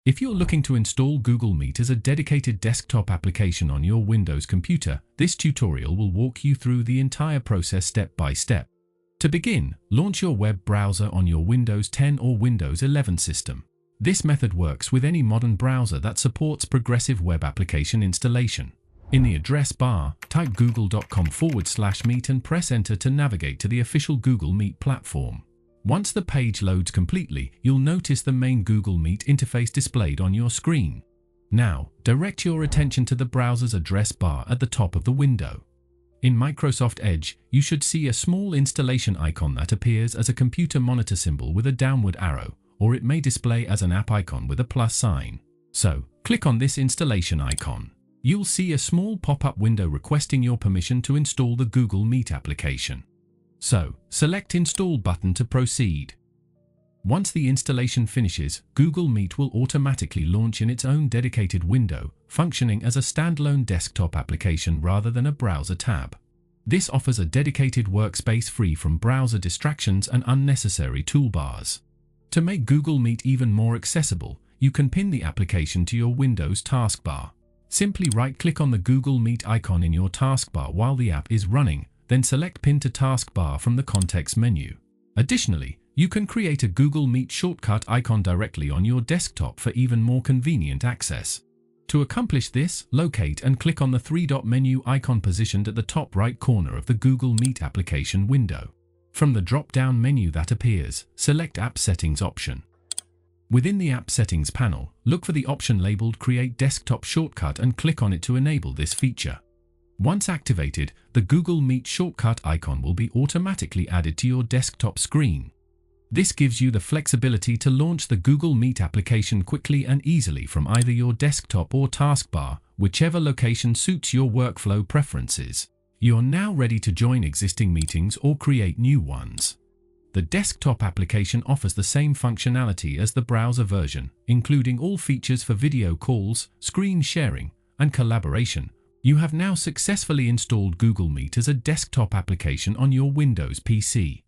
If you're looking to install Google Meet as a dedicated desktop application on your Windows computer, this tutorial will walk you through the entire process step by step. To begin, launch your web browser on your Windows 10 or Windows 11 system. This method works with any modern browser that supports progressive web application installation. In the address bar, type google.com/meet and press enter to navigate to the official Google Meet platform. Once the page loads completely, you'll notice the main Google Meet interface displayed on your screen. Now, direct your attention to the browser's address bar at the top of the window. In Microsoft Edge, you should see a small installation icon that appears as a computer monitor symbol with a downward arrow, or it may display as an app icon with a plus sign. So, click on this installation icon. You'll see a small pop-up window requesting your permission to install the Google Meet application. So, select Install button to proceed. Once the installation finishes, Google Meet will automatically launch in its own dedicated window, functioning as a standalone desktop application rather than a browser tab. This offers a dedicated workspace free from browser distractions and unnecessary toolbars. To make Google Meet even more accessible, you can pin the application to your Windows taskbar. Simply right-click on the Google Meet icon in your taskbar while the app is running, then select Pin to Taskbar from the context menu. Additionally, you can create a Google Meet shortcut icon directly on your desktop for even more convenient access. To accomplish this, locate and click on the three-dot menu icon positioned at the top right corner of the Google Meet application window. From the drop-down menu that appears, select App Settings option. Within the App Settings panel, look for the option labeled Create Desktop Shortcut and click on it to enable this feature. Once activated, the Google Meet shortcut icon will be automatically added to your desktop screen. This gives you the flexibility to launch the Google Meet application quickly and easily from either your desktop or taskbar, whichever location suits your workflow preferences. You're now ready to join existing meetings or create new ones. The desktop application offers the same functionality as the browser version, including all features for video calls, screen sharing, and collaboration. You have now successfully installed Google Meet as a desktop application on your Windows PC.